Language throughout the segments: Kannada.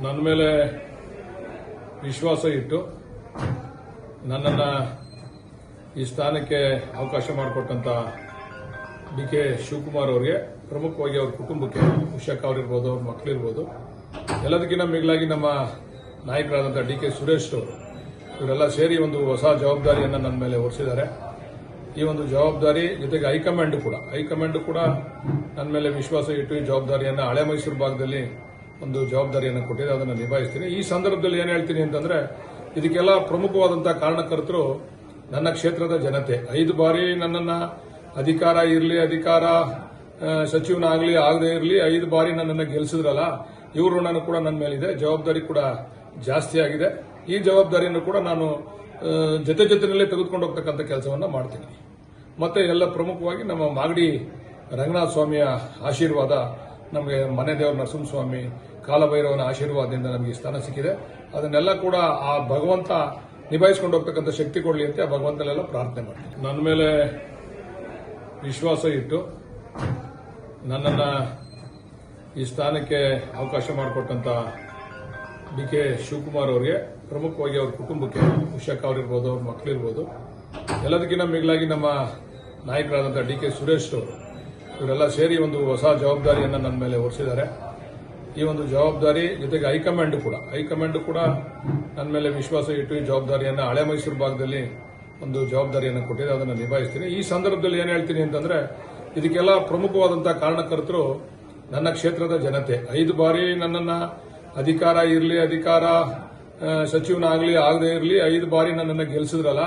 ನನ್ನ ಮೇಲೆ ವಿಶ್ವಾಸ ಇಟ್ಟು ನನ್ನನ್ನು ಈ ಸ್ಥಾನಕ್ಕೆ ಅವಕಾಶ ಮಾಡಿಕೊಟ್ಟಂತ ಡಿ.ಕೆ. ಶಿವಕುಮಾರ್ ಅವರಿಗೆ, ಪ್ರಮುಖವಾಗಿ ಅವ್ರ ಕುಟುಂಬಕ್ಕೆ, ಉಷಾಕ್ ಅವರಿರ್ಬೋದು, ಅವ್ರ ಮಕ್ಕಳಿರ್ಬೋದು, ಎಲ್ಲದಕ್ಕಿಂತ ಮಿಗಿಲಾಗಿ ನಮ್ಮ ನಾಯಕರಾದಂಥ ಡಿ.ಕೆ. ಸುರೇಶ್ ಅವರು, ಇವರೆಲ್ಲ ಸೇರಿ ಒಂದು ಹೊಸ ಜವಾಬ್ದಾರಿಯನ್ನು ನನ್ನ ಮೇಲೆ ಹೊರಿಸಿದ್ದಾರೆ. ಈ ಒಂದು ಜವಾಬ್ದಾರಿ ಜೊತೆಗೆ ಹೈಕಮಾಂಡ್ ಕೂಡ ನನ್ನ ಮೇಲೆ ವಿಶ್ವಾಸ ಇಟ್ಟು ಈ ಜವಾಬ್ದಾರಿಯನ್ನು ಹಳೆ ಮೈಸೂರು ಭಾಗದಲ್ಲಿ ಒಂದು ಜವಾಬ್ದಾರಿಯನ್ನು ಕೊಟ್ಟಿದೆ. ಅದನ್ನು ನಿಭಾಯಿಸ್ತೀನಿ. ಈ ಸಂದರ್ಭದಲ್ಲಿ ಏನು ಹೇಳ್ತೀನಿ ಅಂತಂದ್ರೆ, ಇದಕ್ಕೆಲ್ಲ ಪ್ರಮುಖವಾದಂತಹ ಕಾರಣಕರ್ತರು ನನ್ನ ಕ್ಷೇತ್ರದ ಜನತೆ. 5 ಬಾರಿ ನನ್ನನ್ನು ಅಧಿಕಾರ ಸಚಿವನಾಗಲಿ ಆಗದೇ ಇರಲಿ 5 ಬಾರಿ ನನ್ನನ್ನು ಗೆಲ್ಲಿಸಿದ್ರಲ್ಲ, ಇವ್ರ ಋಣನೂ ಕೂಡ ನನ್ನ ಮೇಲಿದೆ. ಜವಾಬ್ದಾರಿ ಕೂಡ ಜಾಸ್ತಿ ಆಗಿದೆ. ಈ ಜವಾಬ್ದಾರಿಯನ್ನು ಕೂಡ ನಾನು ಜೊತೆಯಲ್ಲೇ ತೆಗೆದುಕೊಂಡು ಹೋಗ್ತಕ್ಕಂಥ ಕೆಲಸವನ್ನು ಮಾಡ್ತೀನಿ. ಮತ್ತೆ ಎಲ್ಲ ಪ್ರಮುಖವಾಗಿ ನಮ್ಮ ಮಾಗಡಿ ರಂಗನಾಥ ಸ್ವಾಮಿಯ ಆಶೀರ್ವಾದ, ನಮಗೆ ಮನೆ ದೇವರ ನರಸಿಂಹಸ್ವಾಮಿ, ಕಾಲಭೈರವನ ಆಶೀರ್ವಾದದಿಂದ ನಮಗೆ ಈ ಸ್ಥಾನ ಸಿಕ್ಕಿದೆ. ಅದನ್ನೆಲ್ಲ ಕೂಡ ಆ ಭಗವಂತ ನಿಭಾಯಿಸಿಕೊಂಡು ಹೋಗ್ತಕ್ಕಂಥ ಶಕ್ತಿ ಕೊಡಲಿ ಅಂತ ಆ ಭಗವಂತನೆಲ್ಲ ಪ್ರಾರ್ಥನೆ ಮಾಡ್ತೀನಿ. ನನ್ನ ಮೇಲೆ ವಿಶ್ವಾಸ ಇಟ್ಟು ನನ್ನನ್ನು ಈ ಸ್ಥಾನಕ್ಕೆ ಅವಕಾಶ ಮಾಡಿಕೊಟ್ಟಂತ ಡಿ.ಕೆ. ಶಿವಕುಮಾರ್ ಅವರಿಗೆ, ಪ್ರಮುಖವಾಗಿ ಅವ್ರ ಕುಟುಂಬಕ್ಕೆ, ಉಷಾಕ್ ಅವರಿರ್ಬೋದು, ಅವ್ರ ಮಕ್ಕಳಿರ್ಬೋದು, ಎಲ್ಲದಕ್ಕಿಂತ ಮಿಗಿಲಾಗಿ ನಮ್ಮ ನಾಯಕರಾದಂಥ ಡಿ.ಕೆ. ಸುರೇಶ್ ಅವರು, ಇವರೆಲ್ಲ ಸೇರಿ ಒಂದು ಹೊಸ ಜವಾಬ್ದಾರಿಯನ್ನು ನನ್ನ ಮೇಲೆ ಹೊರಿಸಿದ್ದಾರೆ. ಈ ಒಂದು ಜವಾಬ್ದಾರಿ ಜೊತೆಗೆ ಹೈಕಮಾಂಡ್ ಕೂಡ ನನ್ನ ಮೇಲೆ ವಿಶ್ವಾಸ ಇಟ್ಟು ಈ ಜವಾಬ್ದಾರಿಯನ್ನು ಹಳೆ ಮೈಸೂರು ಭಾಗದಲ್ಲಿ ಒಂದು ಜವಾಬ್ದಾರಿಯನ್ನು ಕೊಟ್ಟಿದೆ. ಅದನ್ನು ನಿಭಾಯಿಸ್ತೀನಿ. ಈ ಸಂದರ್ಭದಲ್ಲಿ ಏನು ಹೇಳ್ತೀನಿ ಅಂತಂದ್ರೆ, ಇದಕ್ಕೆಲ್ಲ ಪ್ರಮುಖವಾದಂತಹ ಕಾರಣಕರ್ತರು ನನ್ನ ಕ್ಷೇತ್ರದ ಜನತೆ. 5 ಬಾರಿ ನನ್ನನ್ನು ಅಧಿಕಾರ ಸಚಿವನಾಗಲಿ ಆಗದೇ ಇರಲಿ 5 ಬಾರಿ ನನ್ನನ್ನು ಗೆಲ್ಲಿಸಿದ್ರಲ್ಲ,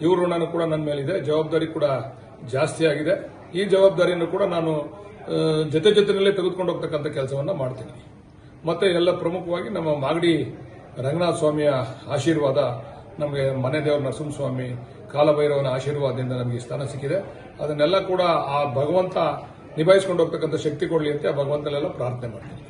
ಇವ್ರ ಋಣನೂ ಕೂಡ ನನ್ನ ಮೇಲಿದೆ. ಜವಾಬ್ದಾರಿ ಕೂಡ ಜಾಸ್ತಿ ಆಗಿದೆ. ಈ ಜವಾಬ್ದಾರಿಯನ್ನು ಕೂಡ ನಾನು ಜೊತೆಯಲ್ಲೇ ತೆಗೆದುಕೊಂಡು ಹೋಗ್ತಕ್ಕಂಥ ಕೆಲಸವನ್ನು ಮಾಡ್ತೀನಿ. ಮತ್ತೆ ಎಲ್ಲ ಪ್ರಮುಖವಾಗಿ ನಮ್ಮ ಮಾಗಡಿ ರಂಗನಾಥ ಸ್ವಾಮಿಯ ಆಶೀರ್ವಾದ, ನಮಗೆ ಮನೆ ದೇವರ ನರಸಿಂಹಸ್ವಾಮಿ, ಕಾಲಭೈರವನ ಆಶೀರ್ವಾದದಿಂದ ನಮಗೆ ಈ ಸ್ಥಾನ ಸಿಕ್ಕಿದೆ. ಅದನ್ನೆಲ್ಲ ಕೂಡ ಆ ಭಗವಂತ ನಿಭಾಯಿಸಿಕೊಂಡು ಹೋಗ್ತಕ್ಕಂಥ ಶಕ್ತಿ ಕೊಡಲಿ ಅಂತ ಆ ಭಗವಂತನೆಲ್ಲ ಪ್ರಾರ್ಥನೆ ಮಾಡ್ತೀನಿ.